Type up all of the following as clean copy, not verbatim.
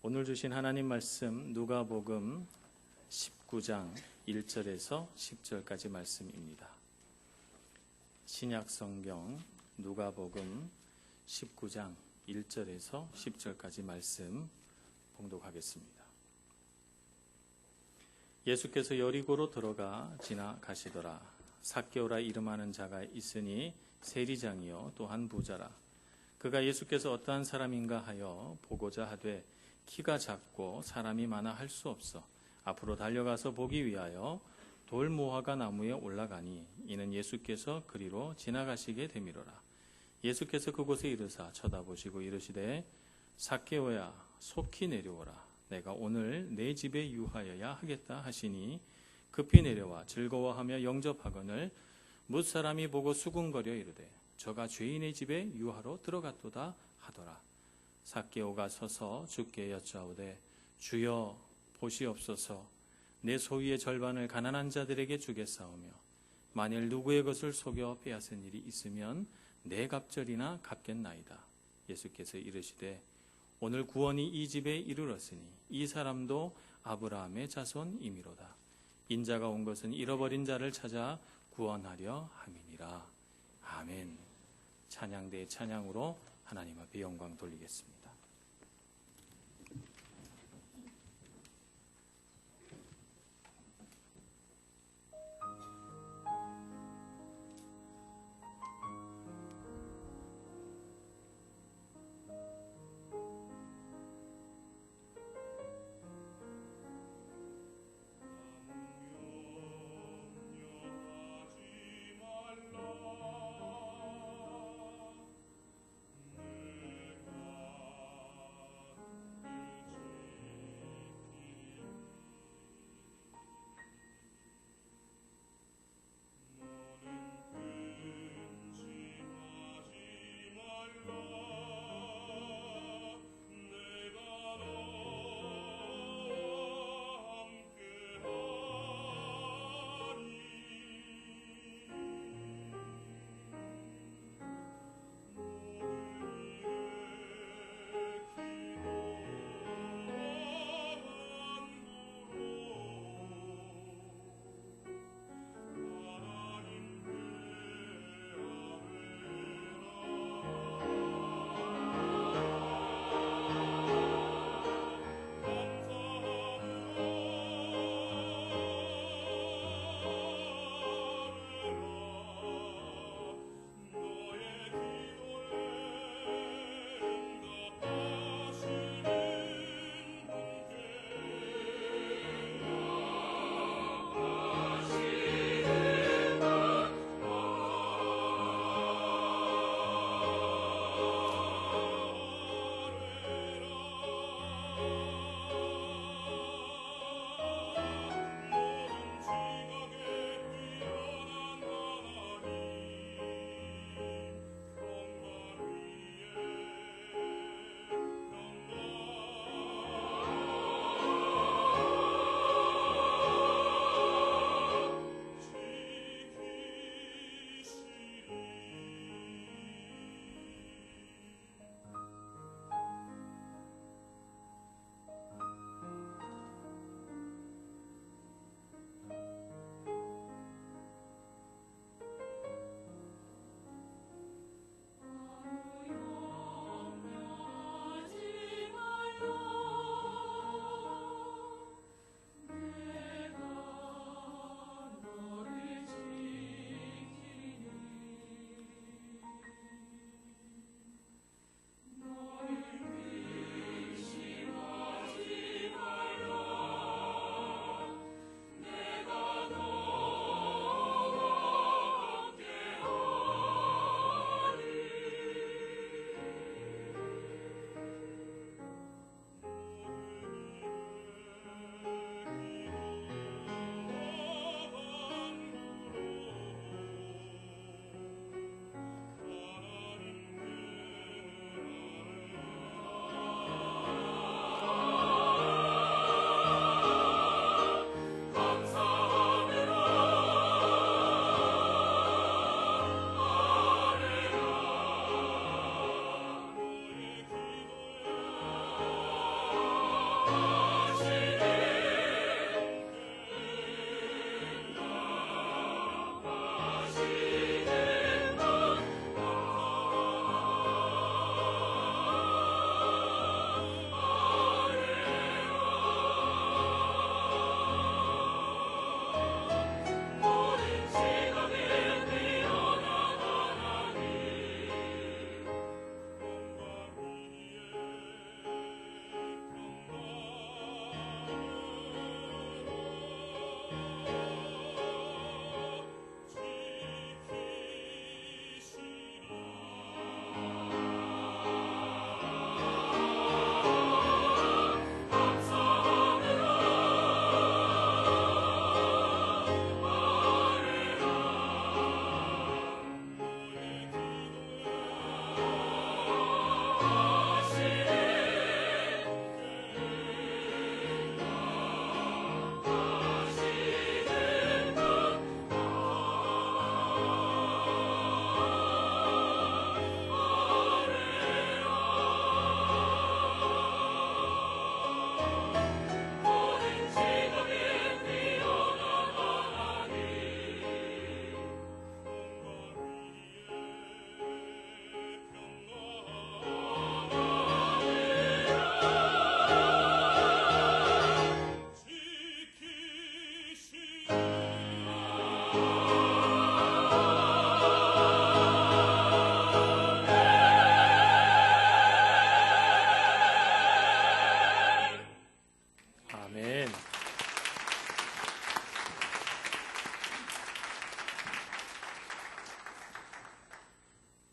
오늘 주신 하나님 말씀 누가복음 19장 1절에서 10절까지 말씀입니다. 신약 성경 누가복음 19장 1절에서 10절까지 말씀 봉독하겠습니다. 예수께서 여리고로 들어가 지나가시더라. 삭개오라 이름하는 자가 있으니 세리장이요 또한 부자라. 그가 예수께서 어떠한 사람인가 하여 보고자 하되 키가 작고 사람이 많아 할 수 없어 앞으로 달려가서 보기 위하여 돌무화과 나무에 올라가니 이는 예수께서 그리로 지나가시게 되미로라. 예수께서 그곳에 이르사 쳐다보시고 이르시되 삭개오야 속히 내려오라. 내가 오늘 내 집에 유하여야 하겠다 하시니 급히 내려와 즐거워하며 영접하거늘 뭇사람이 보고 수군거려 이르되 저가 죄인의 집에 유하러 들어갔도다 하더라. 삭개오가 서서 주께 여짜오되 주여 보시옵소서 내 소유의 절반을 가난한 자들에게 주겠사오며 만일 누구의 것을 속여 빼앗은 일이 있으면 내 갑절이나 갚겠나이다. 예수께서 이르시되 오늘 구원이 이 집에 이르렀으니 이 사람도 아브라함의 자손이미로다. 인자가 온 것은 잃어버린 자를 찾아 구원하려 함이니라. 아멘. 찬양대의 찬양으로 하나님 앞에 영광 돌리겠습니다.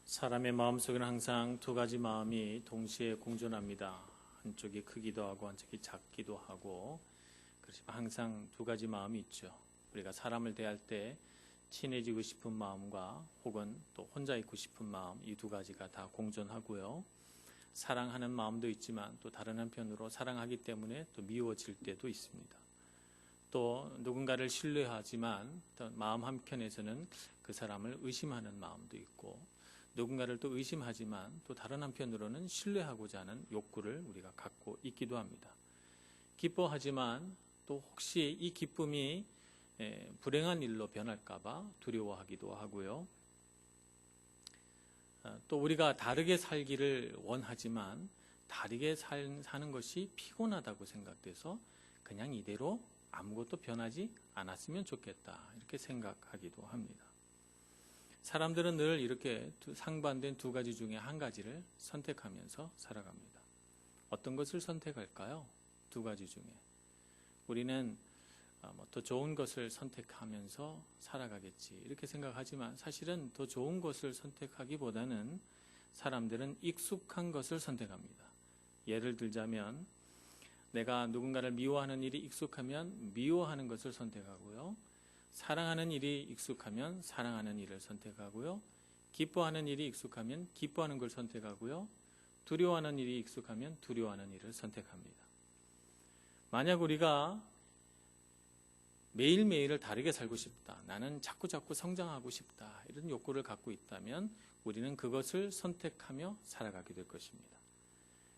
사람의 마음속에는 항상 두 가지 마음이 동시에 공존합니다. 한쪽이 크기도 하고 한쪽이 작기도 하고, 그렇지만 항상 두 가지 마음이 있죠. 우리가 사람을 대할 때 친해지고 싶은 마음과 혹은 또 혼자 있고 싶은 마음, 이 두 가지가 다 공존하고요. 사랑하는 마음도 있지만 또 다른 한편으로 사랑하기 때문에 또 미워질 때도 있습니다. 또 누군가를 신뢰하지만 또 마음 한켠에서는 그 사람을 의심하는 마음도 있고, 누군가를 또 의심하지만 또 다른 한편으로는 신뢰하고자 하는 욕구를 우리가 갖고 있기도 합니다. 기뻐하지만 또 혹시 이 기쁨이 불행한 일로 변할까봐 두려워하기도 하고요. 또 우리가 다르게 살기를 원하지만 다르게 사는 것이 피곤하다고 생각돼서 그냥 이대로 아무것도 변하지 않았으면 좋겠다, 이렇게 생각하기도 합니다. 사람들은 늘 이렇게 상반된 두 가지 중에 한 가지를 선택하면서 살아갑니다. 어떤 것을 선택할까요? 두 가지 중에. 우리는 더 좋은 것을 선택하면서 살아가겠지, 이렇게 생각하지만 사실은 더 좋은 것을 선택하기보다는 사람들은 익숙한 것을 선택합니다. 예를 들자면 내가 누군가를 미워하는 일이 익숙하면 미워하는 것을 선택하고요. 사랑하는 일이 익숙하면 사랑하는 일을 선택하고요. 기뻐하는 일이 익숙하면 기뻐하는 걸 선택하고요. 두려워하는 일이 익숙하면 두려워하는 일을 선택합니다. 만약 우리가 매일매일을 다르게 살고 싶다, 나는 자꾸자꾸 성장하고 싶다, 이런 욕구를 갖고 있다면 우리는 그것을 선택하며 살아가게 될 것입니다.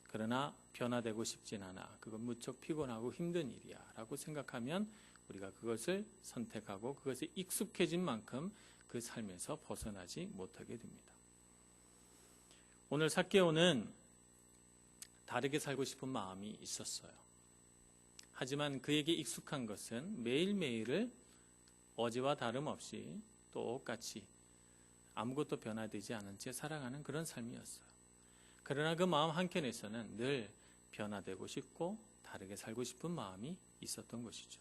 그러나 변화되고 싶진 않아, 그건 무척 피곤하고 힘든 일이야 라고 생각하면 우리가 그것을 선택하고 그것에 익숙해진 만큼 그 삶에서 벗어나지 못하게 됩니다. 오늘 삭개오는 다르게 살고 싶은 마음이 있었어요. 하지만 그에게 익숙한 것은 매일매일을 어제와 다름없이 똑같이 아무것도 변화되지 않은 채 살아가는 그런 삶이었어요. 그러나 그 마음 한켠에서는 늘 변화되고 싶고 다르게 살고 싶은 마음이 있었던 것이죠.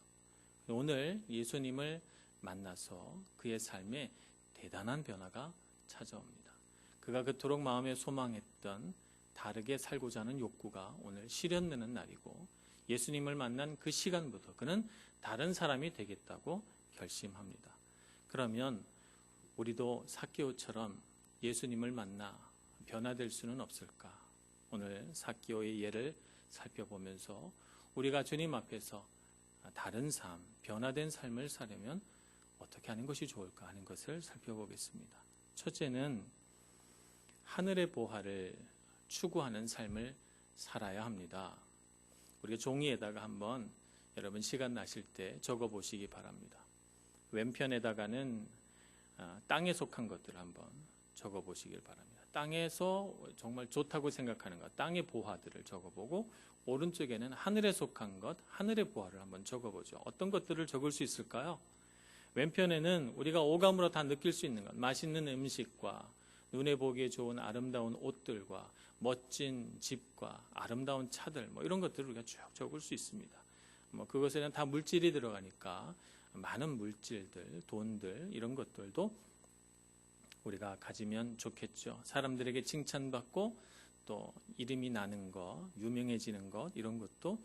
오늘 예수님을 만나서 그의 삶에 대단한 변화가 찾아옵니다. 그가 그토록 마음에 소망했던 다르게 살고자 하는 욕구가 오늘 실현되는 날이고, 예수님을 만난 그 시간부터 그는 다른 사람이 되겠다고 결심합니다. 그러면 우리도 삭개오처럼 예수님을 만나 변화될 수는 없을까? 오늘 삭개오의 예를 살펴보면서 우리가 주님 앞에서 다른 삶, 변화된 삶을 살려면 어떻게 하는 것이 좋을까 하는 것을 살펴보겠습니다. 첫째는 하늘의 보화를 추구하는 삶을 살아야 합니다. 우리가 종이에다가 한번 여러분 시간 나실 때 적어보시기 바랍니다. 왼편에다가는 땅에 속한 것들을 한번 적어보시길 바랍니다. 땅에서 정말 좋다고 생각하는 것, 땅의 보화들을 적어보고, 오른쪽에는 하늘에 속한 것, 하늘의 보화를 한번 적어보죠. 어떤 것들을 적을 수 있을까요? 왼편에는 우리가 오감으로 다 느낄 수 있는 것, 맛있는 음식과 눈에 보기에 좋은 아름다운 옷들과 멋진 집과 아름다운 차들, 이런 것들을 우리가 쭉 적을 수 있습니다. 그것에는 다 물질이 들어가니까 많은 물질들, 돈들, 이런 것들도 우리가 가지면 좋겠죠. 사람들에게 칭찬받고 또 이름이 나는 것, 유명해지는 것, 이런 것도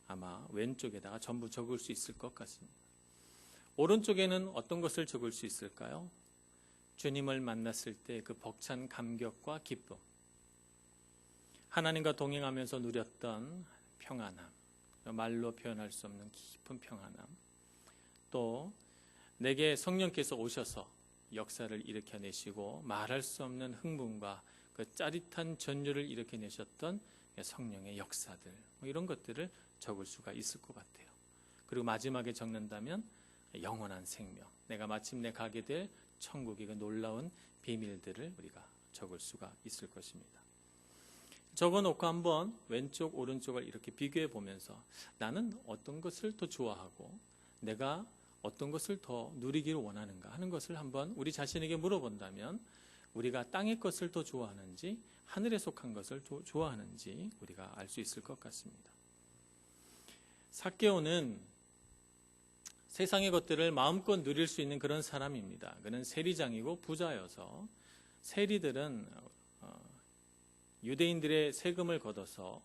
아마 왼쪽에다가 전부 적을 수 있을 것 같습니다. 오른쪽에는 어떤 것을 적을 수 있을까요? 주님을 만났을 때 그 벅찬 감격과 기쁨, 하나님과 동행하면서 누렸던 평안함, 말로 표현할 수 없는 깊은 평안함, 또 내게 성령께서 오셔서 역사를 일으켜내시고 말할 수 없는 흥분과 그 짜릿한 전율을 일으켜내셨던 성령의 역사들, 이런 것들을 적을 수가 있을 것 같아요. 그리고 마지막에 적는다면 영원한 생명, 내가 마침내 가게 될 천국의 그 놀라운 비밀들을 우리가 적을 수가 있을 것입니다. 적어놓고 한번 왼쪽 오른쪽을 이렇게 비교해 보면서 나는 어떤 것을 더 좋아하고 내가 어떤 것을 더 누리기를 원하는가 하는 것을 한번 우리 자신에게 물어본다면, 우리가 땅의 것을 더 좋아하는지 하늘에 속한 것을 더 좋아하는지 우리가 알 수 있을 것 같습니다. 삭개오는 세상의 것들을 마음껏 누릴 수 있는 그런 사람입니다. 그는 세리장이고 부자여서 세리들은 유대인들의 세금을 걷어서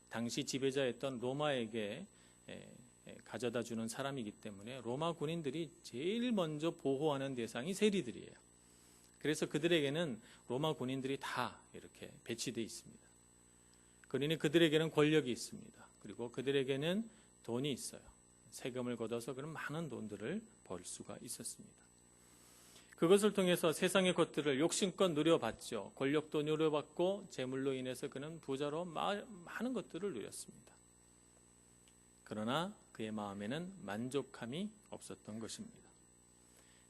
당시 지배자였던 로마에게 가져다 주는 사람이기 때문에 로마 군인들이 제일 먼저 보호하는 대상이 세리들이에요. 그래서 그들에게는 로마 군인들이 다 이렇게 배치되어 있습니다. 그러니 그들에게는 권력이 있습니다. 그리고 그들에게는 돈이 있어요. 세금을 걷어서 그런 많은 돈들을 벌 수가 있었습니다. 그것을 통해서 세상의 것들을 욕심껏 누려봤죠. 권력도 누려봤고 재물로 인해서 그는 부자로 많은 것들을 누렸습니다. 그러나 그의 마음에는 만족함이 없었던 것입니다.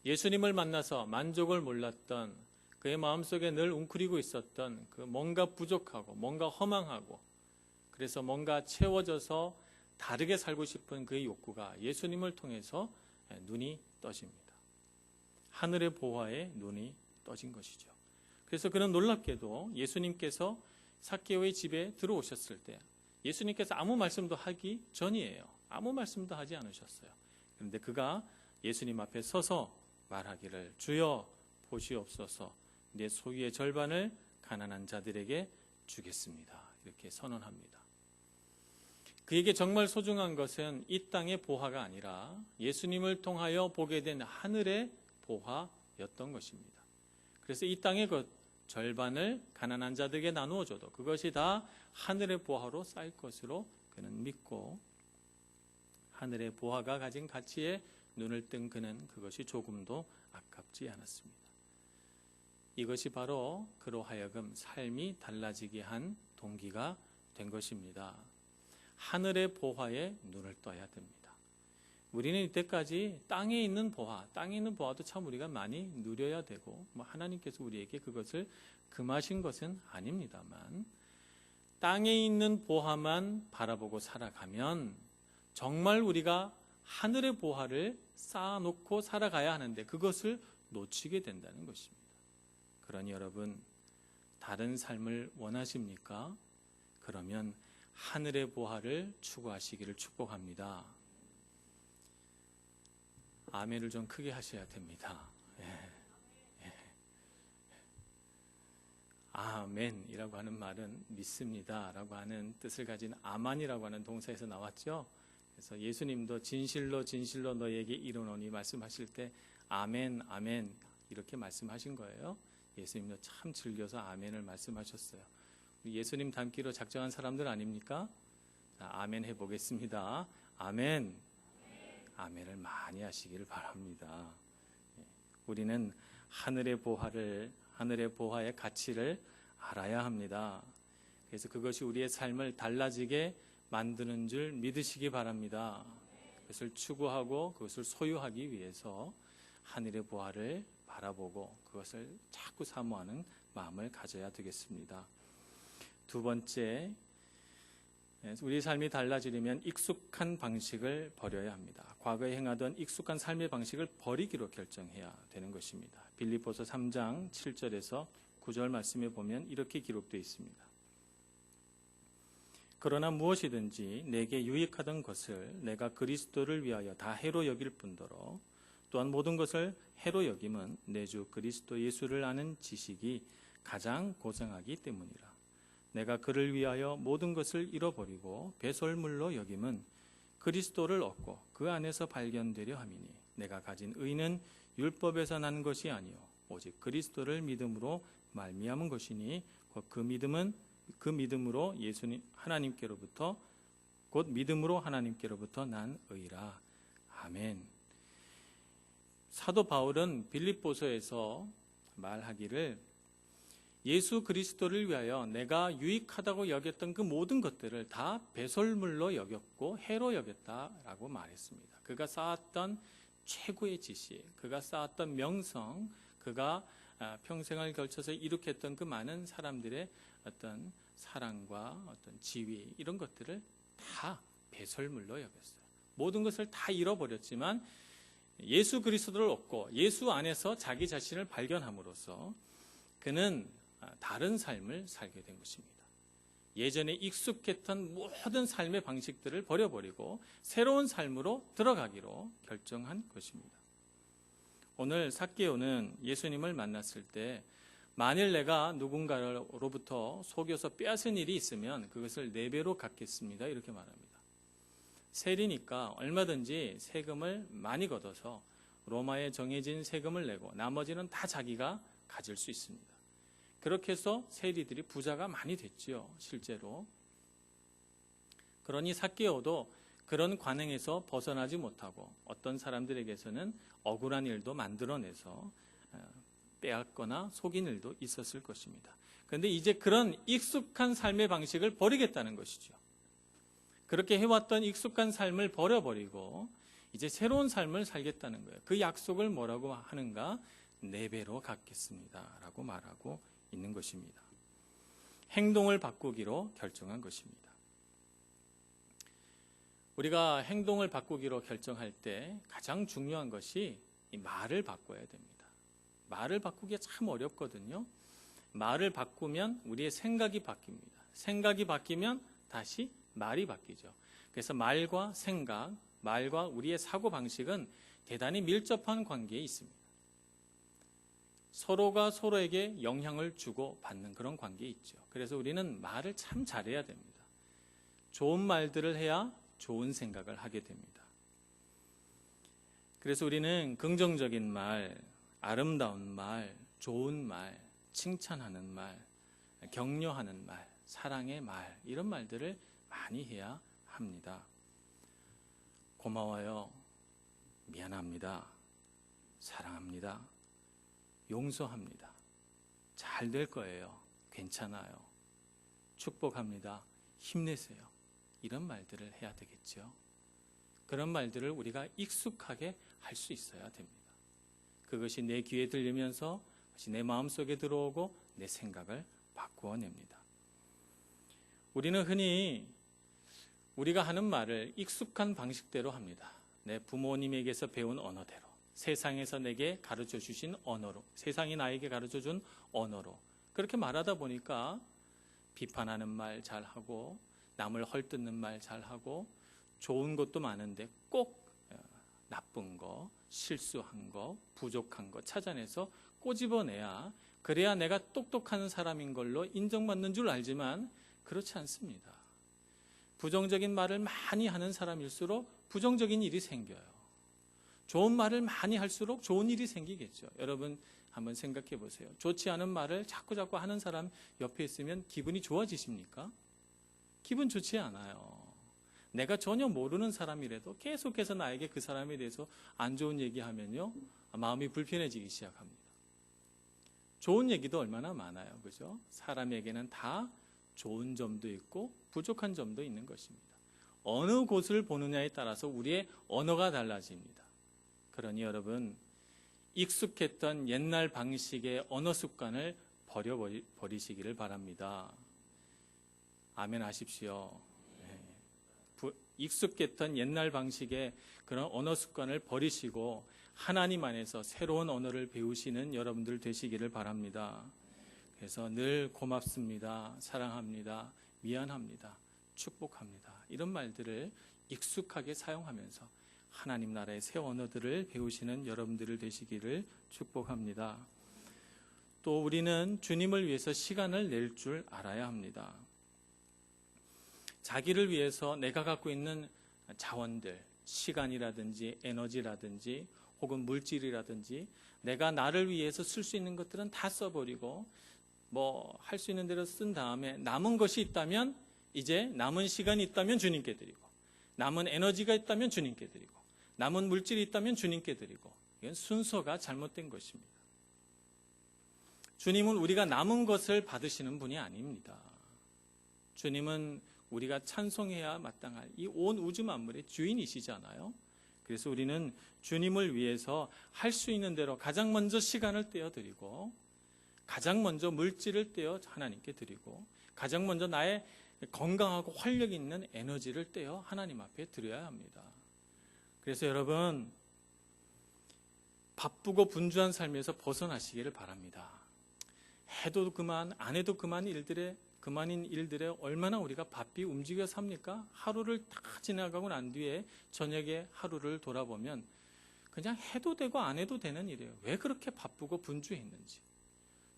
예수님을 만나서 만족을 몰랐던 그의 마음속에 늘 웅크리고 있었던 그 뭔가 부족하고 뭔가 허망하고 그래서 뭔가 채워져서 다르게 살고 싶은 그의 욕구가 예수님을 통해서 눈이 떠집니다. 하늘의 보화에 눈이 떠진 것이죠. 그래서 그는 놀랍게도 예수님께서 삭개오의 집에 들어오셨을 때 예수님께서 아무 말씀도 하기 전이에요. 아무 말씀도 하지 않으셨어요. 그런데 그가 예수님 앞에 서서 말하기를 주여 보시옵소서 내 소유의 절반을 가난한 자들에게 주겠습니다. 이렇게 선언합니다. 그에게 정말 소중한 것은 이 땅의 보화가 아니라 예수님을 통하여 보게 된 하늘의 보화였던 것입니다. 그래서 이 땅의 것 절반을 가난한 자들에게 나누어 줘도 그것이 다 하늘의 보화로 쌓일 것으로 그는 믿고 하늘의 보화가 가진 가치에 눈을 뜬 그는 그것이 조금도 아깝지 않았습니다. 이것이 바로 그로 하여금 삶이 달라지게 한 동기가 된 것입니다. 하늘의 보화에 눈을 떠야 됩니다. 우리는 이때까지 땅에 있는 보화도 참 우리가 많이 누려야 되고 하나님께서 우리에게 그것을 금하신 것은 아닙니다만 땅에 있는 보화만 바라보고 살아가면 정말 우리가 하늘의 보화를 쌓아놓고 살아가야 하는데 그것을 놓치게 된다는 것입니다. 그러니 여러분 다른 삶을 원하십니까? 그러면 하늘의 보화를 추구하시기를 축복합니다. 아멘을 좀 크게 하셔야 됩니다. 예. 아멘이라고 하는 말은 믿습니다 라고 하는 뜻을 가진 아만이라고 하는 동사에서 나왔죠. 그래서 예수님도 진실로 진실로 너에게 이르노니 말씀하실 때 아멘 아멘 이렇게 말씀하신 거예요. 예수님도 참 즐겨서 아멘을 말씀하셨어요. 예수님 닮기로 작정한 사람들 아닙니까? 자, 아멘 해보겠습니다. 아멘. 아멘을 많이 하시기를 바랍니다. 우리는 하늘의 보화의 가치를 알아야 합니다. 그래서 그것이 우리의 삶을 달라지게 만드는 줄 믿으시기 바랍니다. 그것을 추구하고 그것을 소유하기 위해서 하늘의 보화를 바라보고 그것을 자꾸 사모하는 마음을 가져야 되겠습니다. 두 번째, 우리 삶이 달라지려면 익숙한 방식을 버려야 합니다. 과거에 행하던 익숙한 삶의 방식을 버리기로 결정해야 되는 것입니다. 빌립보서 3장 7절에서 9절 말씀에 보면 이렇게 기록되어 있습니다. 그러나 무엇이든지 내게 유익하던 것을 내가 그리스도를 위하여 다 해로 여길 뿐더러 또한 모든 것을 해로 여김은 내 주 그리스도 예수를 아는 지식이 가장 고상하기 때문이라. 내가 그를 위하여 모든 것을 잃어버리고 배설물로 여김은 그리스도를 얻고 그 안에서 발견되려 함이니 내가 가진 의는 율법에서 난 것이 아니요 오직 그리스도를 믿음으로 말미암은 것이니 그 믿음으로 예수님 하나님께로부터 곧 믿음으로 하나님께로부터 난 의라. 아멘. 사도 바울은 빌립보서에서 말하기를 예수 그리스도를 위하여 내가 유익하다고 여겼던 그 모든 것들을 다 배설물로 여겼고 해로 여겼다라고 말했습니다. 그가 쌓았던 최고의 지식, 그가 쌓았던 명성, 그가 평생을 걸쳐서 이룩했던 그 많은 사람들의 어떤 사랑과 어떤 지위 이런 것들을 다 배설물로 여겼어요. 모든 것을 다 잃어버렸지만 예수 그리스도를 얻고 예수 안에서 자기 자신을 발견함으로써 그는 다른 삶을 살게 된 것입니다. 예전에 익숙했던 모든 삶의 방식들을 버려버리고 새로운 삶으로 들어가기로 결정한 것입니다. 오늘 삭개오는 예수님을 만났을 때 만일 내가 누군가로부터 속여서 빼앗은 일이 있으면 그것을 4배로 갚겠습니다. 이렇게 말합니다. 세리니까 얼마든지 세금을 많이 걷어서 로마에 정해진 세금을 내고 나머지는 다 자기가 가질 수 있습니다. 그렇게 해서 세리들이 부자가 많이 됐지요, 실제로. 그러니 삭개오도 그런 관행에서 벗어나지 못하고 어떤 사람들에게서는 억울한 일도 만들어내서 빼앗거나 속인 일도 있었을 것입니다. 그런데 이제 그런 익숙한 삶의 방식을 버리겠다는 것이죠. 그렇게 해왔던 익숙한 삶을 버려버리고 이제 새로운 삶을 살겠다는 거예요. 그 약속을 뭐라고 하는가? 4배로 갚겠습니다 라고 말하고 있는 것입니다. 행동을 바꾸기로 결정한 것입니다. 우리가 행동을 바꾸기로 결정할 때 가장 중요한 것이 이 말을 바꿔야 됩니다. 말을 바꾸기가 참 어렵거든요. 말을 바꾸면 우리의 생각이 바뀝니다. 생각이 바뀌면 다시 말이 바뀌죠. 그래서 말과 생각, 말과 우리의 사고방식은 대단히 밀접한 관계에 있습니다. 서로가 서로에게 영향을 주고 받는 그런 관계에 있죠. 그래서 우리는 말을 참 잘해야 됩니다. 좋은 말들을 해야 좋은 생각을 하게 됩니다. 그래서 우리는 긍정적인 말, 아름다운 말, 좋은 말, 칭찬하는 말, 격려하는 말, 사랑의 말, 이런 말들을 많이 해야 합니다. 고마워요. 미안합니다. 사랑합니다. 용서합니다. 잘 될 거예요. 괜찮아요. 축복합니다. 힘내세요. 이런 말들을 해야 되겠죠. 그런 말들을 우리가 익숙하게 할 수 있어야 됩니다. 그것이 내 귀에 들리면서 내 마음속에 들어오고 내 생각을 바꾸어냅니다. 우리는 흔히 우리가 하는 말을 익숙한 방식대로 합니다. 내 부모님에게서 배운 언어대로, 세상에서 내게 가르쳐 주신 언어로, 세상이 나에게 가르쳐 준 언어로 그렇게 말하다 보니까 비판하는 말 잘하고 남을 헐뜯는 말 잘하고 좋은 것도 많은데 꼭 나쁜 거, 실수한 거, 부족한 거 찾아내서 꼬집어내야 그래야 내가 똑똑한 사람인 걸로 인정받는 줄 알지만 그렇지 않습니다. 부정적인 말을 많이 하는 사람일수록 부정적인 일이 생겨요. 좋은 말을 많이 할수록 좋은 일이 생기겠죠. 여러분 한번 생각해 보세요. 좋지 않은 말을 자꾸 하는 사람 옆에 있으면 기분이 좋아지십니까? 기분 좋지 않아요. 내가 전혀 모르는 사람이라도 계속해서 나에게 그 사람에 대해서 안 좋은 얘기하면요, 마음이 불편해지기 시작합니다. 좋은 얘기도 얼마나 많아요, 그죠? 사람에게는 다 좋은 점도 있고 부족한 점도 있는 것입니다. 어느 곳을 보느냐에 따라서 우리의 언어가 달라집니다. 그러니 여러분, 익숙했던 옛날 방식의 언어 습관을 버리시기를 바랍니다. 아멘 하십시오. 익숙했던 옛날 방식의 그런 언어 습관을 버리시고 하나님 안에서 새로운 언어를 배우시는 여러분들 되시기를 바랍니다. 그래서 늘 고맙습니다, 사랑합니다, 미안합니다, 축복합니다, 이런 말들을 익숙하게 사용하면서 하나님 나라의 새 언어들을 배우시는 여러분들 되시기를 축복합니다. 또 우리는 주님을 위해서 시간을 낼 줄 알아야 합니다. 자기를 위해서 내가 갖고 있는 자원들, 시간이라든지 에너지라든지 혹은 물질이라든지 내가 나를 위해서 쓸 수 있는 것들은 다 써버리고 뭐 할 수 있는 대로 쓴 다음에 남은 것이 있다면 이제 남은 시간이 있다면 주님께 드리고 남은 에너지가 있다면 주님께 드리고 남은 물질이 있다면 주님께 드리고 이건 순서가 잘못된 것입니다. 주님은 우리가 남은 것을 받으시는 분이 아닙니다. 주님은 우리가 찬송해야 마땅할 이 온 우주 만물의 주인이시잖아요. 그래서 우리는 주님을 위해서 할 수 있는 대로 가장 먼저 시간을 떼어드리고 가장 먼저 물질을 떼어 하나님께 드리고 가장 먼저 나의 건강하고 활력 있는 에너지를 떼어 하나님 앞에 드려야 합니다. 그래서 여러분, 바쁘고 분주한 삶에서 벗어나시기를 바랍니다. 해도 그만 안 해도 그만인 일들에 얼마나 우리가 바삐 움직여 삽니까? 하루를 다 지나가고 난 뒤에 저녁에 하루를 돌아보면 그냥 해도 되고 안 해도 되는 일이에요. 왜 그렇게 바쁘고 분주했는지.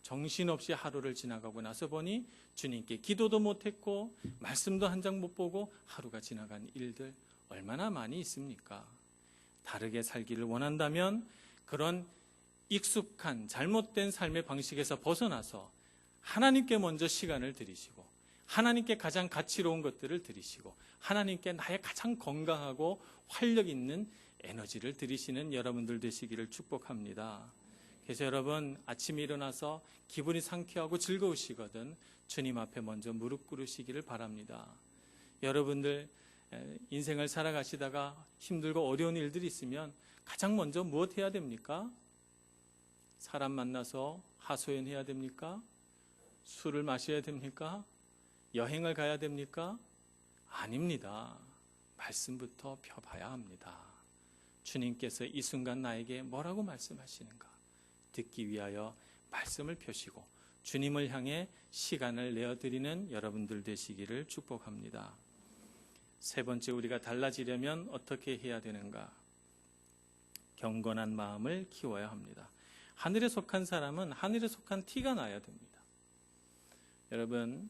정신없이 하루를 지나가고 나서 보니 주님께 기도도 못했고 말씀도 한 장 못 보고 하루가 지나간 일들 얼마나 많이 있습니까? 다르게 살기를 원한다면 그런 익숙한 잘못된 삶의 방식에서 벗어나서 하나님께 먼저 시간을 들이시고 하나님께 가장 가치로운 것들을 들이시고 하나님께 나의 가장 건강하고 활력 있는 에너지를 들이시는 여러분들 되시기를 축복합니다. 그래서 여러분 아침에 일어나서 기분이 상쾌하고 즐거우시거든 주님 앞에 먼저 무릎 꿇으시기를 바랍니다. 여러분들 인생을 살아가시다가 힘들고 어려운 일들이 있으면 가장 먼저 무엇 해야 됩니까? 사람 만나서 하소연해야 됩니까? 술을 마셔야 됩니까? 여행을 가야 됩니까? 아닙니다. 말씀부터 펴봐야 합니다. 주님께서 이 순간 나에게 뭐라고 말씀하시는가? 듣기 위하여 말씀을 펴시고 주님을 향해 시간을 내어드리는 여러분들 되시기를 축복합니다. 세 번째, 우리가 달라지려면 어떻게 해야 되는가? 경건한 마음을 키워야 합니다. 하늘에 속한 사람은 하늘에 속한 티가 나야 됩니다. 여러분,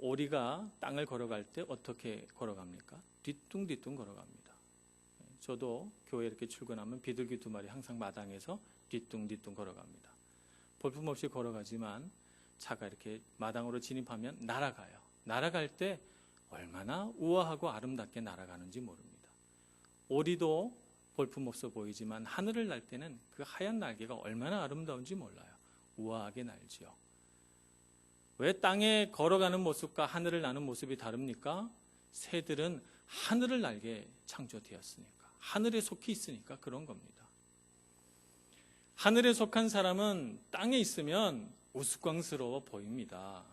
오리가 땅을 걸어갈 때 어떻게 걸어갑니까? 뒤뚱뒤뚱 걸어갑니다. 저도 교회 이렇게 출근하면 비둘기 2마리 항상 마당에서 뒤뚱뒤뚱 걸어갑니다. 볼품없이 걸어가지만 차가 이렇게 마당으로 진입하면 날아가요. 날아갈 때 얼마나 우아하고 아름답게 날아가는지 모릅니다. 오리도 볼품없어 보이지만 하늘을 날 때는 그 하얀 날개가 얼마나 아름다운지 몰라요. 우아하게 날지요. 왜 땅에 걸어가는 모습과 하늘을 나는 모습이 다릅니까? 새들은 하늘을 날게 창조되었으니까, 하늘에 속히 있으니까 그런 겁니다. 하늘에 속한 사람은 땅에 있으면 우스꽝스러워 보입니다.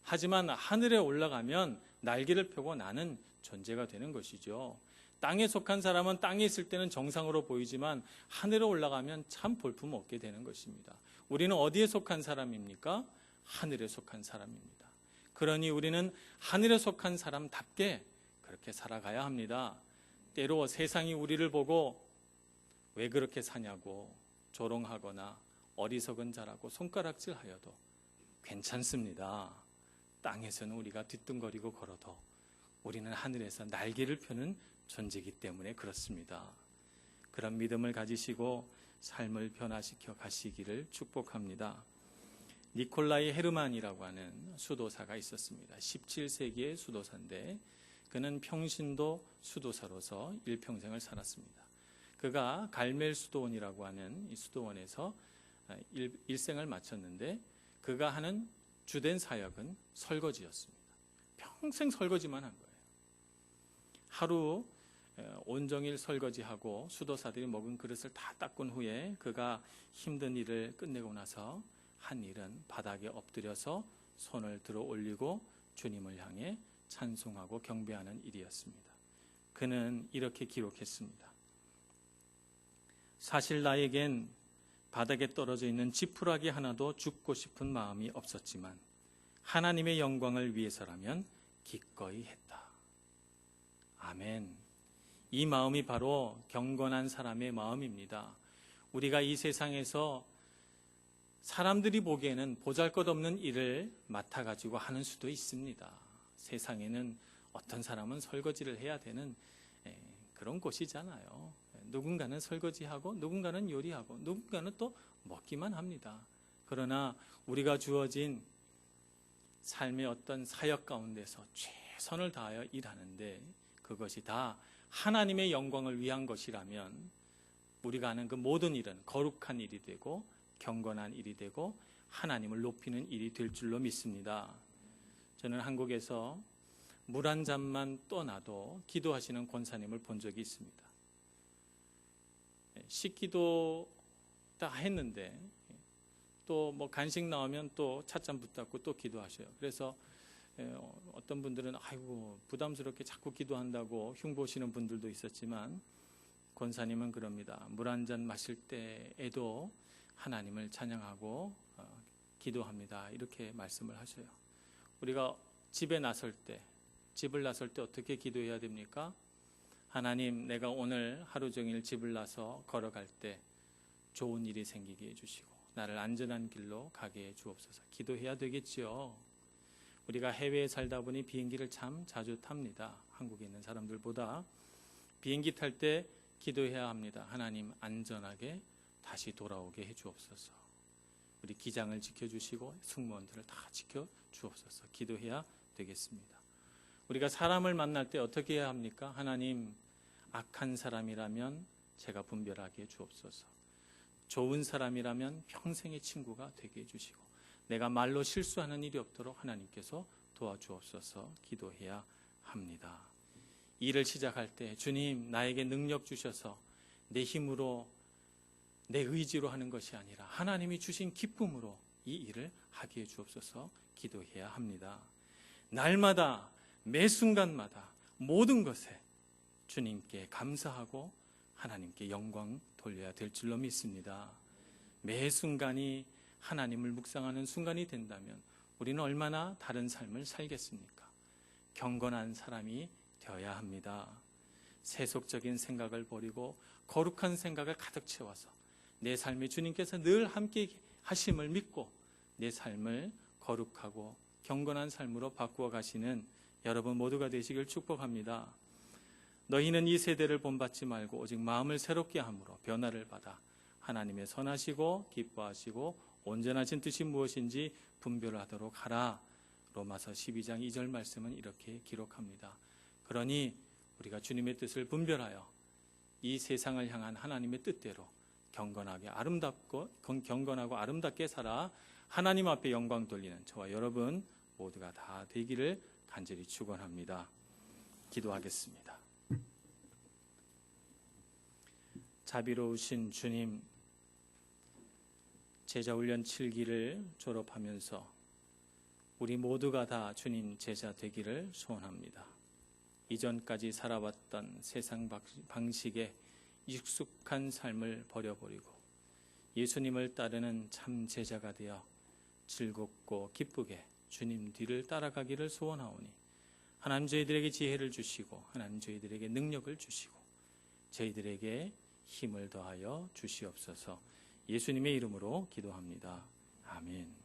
하지만 하늘에 올라가면 날개를 펴고 나는 존재가 되는 것이죠. 땅에 속한 사람은 땅에 있을 때는 정상으로 보이지만 하늘에 올라가면 참 볼품없게 되는 것입니다. 우리는 어디에 속한 사람입니까? 하늘에 속한 사람입니다. 그러니 우리는 하늘에 속한 사람답게 그렇게 살아가야 합니다. 때로 세상이 우리를 보고 왜 그렇게 사냐고 조롱하거나 어리석은 자라고 손가락질하여도 괜찮습니다. 땅에서는 우리가 뒤뚱거리고 걸어도 우리는 하늘에서 날개를 펴는 존재이기 때문에 그렇습니다. 그런 믿음을 가지시고 삶을 변화시켜 가시기를 축복합니다. 니콜라이 헤르만이라고 하는 수도사가 있었습니다. 17세기의 수도사인데 그는 평신도 수도사로서 일평생을 살았습니다. 그가 갈멜 수도원이라고 하는 이 수도원에서 일생을 마쳤는데 그가 하는 주된 사역은 설거지였습니다. 평생 설거지만 한 거예요. 하루 온종일 설거지하고 수도사들이 먹은 그릇을 다 닦은 후에 그가 힘든 일을 끝내고 나서 한 일은 바닥에 엎드려서 손을 들어 올리고 주님을 향해 찬송하고 경배하는 일이었습니다. 그는 이렇게 기록했습니다. 사실 나에겐 바닥에 떨어져 있는 지푸라기 하나도 줍고 싶은 마음이 없었지만 하나님의 영광을 위해서라면 기꺼이 했다. 아멘. 이 마음이 바로 경건한 사람의 마음입니다. 우리가 이 세상에서 사람들이 보기에는 보잘것없는 일을 맡아가지고 하는 수도 있습니다. 세상에는 어떤 사람은 설거지를 해야 되는 그런 곳이잖아요. 누군가는 설거지하고 누군가는 요리하고 누군가는 또 먹기만 합니다. 그러나 우리가 주어진 삶의 어떤 사역 가운데서 최선을 다하여 일하는데 그것이 다 하나님의 영광을 위한 것이라면 우리가 하는 그 모든 일은 거룩한 일이 되고 경건한 일이 되고 하나님을 높이는 일이 될 줄로 믿습니다. 저는 한국에서 물 한 잔만 떠나도 기도하시는 권사님을 본 적이 있습니다. 식기도 다 했는데 또 뭐 간식 나오면 또 찻잔 붙잡고 또 기도하셔요. 그래서 어떤 분들은 아이고 부담스럽게 자꾸 기도한다고 흉보시는 분들도 있었지만 권사님은 그럽니다. 물 한 잔 마실 때에도 하나님을 찬양하고 기도합니다. 이렇게 말씀을 하셔요. 우리가 집을 나설 때 어떻게 기도해야 됩니까? 하나님, 내가 오늘 하루 종일 집을 나서 걸어갈 때 좋은 일이 생기게 해주시고 나를 안전한 길로 가게 해 주옵소서. 기도해야 되겠지요. 우리가 해외에 살다 보니 비행기를 참 자주 탑니다. 한국에 있는 사람들보다. 비행기 탈 때 기도해야 합니다. 하나님 안전하게 다시 돌아오게 해 주옵소서. 우리 기장을 지켜주시고 승무원들을 다 지켜주옵소서. 기도해야 되겠습니다. 우리가 사람을 만날 때 어떻게 해야 합니까? 하나님, 악한 사람이라면 제가 분별하게 해 주옵소서. 좋은 사람이라면 평생의 친구가 되게 해주시고, 내가 말로 실수하는 일이 없도록 하나님께서 도와주옵소서. 기도해야 합니다. 일을 시작할 때 주님, 나에게 능력 주셔서 내 힘으로 내 의지로 하는 것이 아니라 하나님이 주신 기쁨으로 이 일을 하게 해 주옵소서. 기도해야 합니다. 날마다 매 순간마다 모든 것에 주님께 감사하고 하나님께 영광 돌려야 될 줄로 믿습니다. 매 순간이 하나님을 묵상하는 순간이 된다면 우리는 얼마나 다른 삶을 살겠습니까? 경건한 사람이 되어야 합니다. 세속적인 생각을 버리고 거룩한 생각을 가득 채워서 내 삶에 주님께서 늘 함께 하심을 믿고 내 삶을 거룩하고 경건한 삶으로 바꾸어 가시는 여러분 모두가 되시길 축복합니다. 너희는 이 세대를 본받지 말고 오직 마음을 새롭게 함으로 변화를 받아 하나님의 선하시고 기뻐하시고 온전하신 뜻이 무엇인지 분별하도록 하라. 로마서 12장 2절 말씀은 이렇게 기록합니다. 그러니 우리가 주님의 뜻을 분별하여 이 세상을 향한 하나님의 뜻대로 경건하고 아름답게 살아 하나님 앞에 영광 돌리는 저와 여러분 모두가 다 되기를 간절히 축원합니다. 기도하겠습니다. 자비로우신 주님, 제자훈련 7기를 졸업하면서 우리 모두가 다 주님 제자 되기를 소원합니다. 이전까지 살아왔던 세상 방식에 익숙한 삶을 버려버리고 예수님을 따르는 참 제자가 되어 즐겁고 기쁘게 주님 뒤를 따라가기를 소원하오니 하나님 저희들에게 지혜를 주시고 하나님 저희들에게 능력을 주시고 저희들에게 힘을 더하여 주시옵소서. 예수님의 이름으로 기도합니다. 아멘.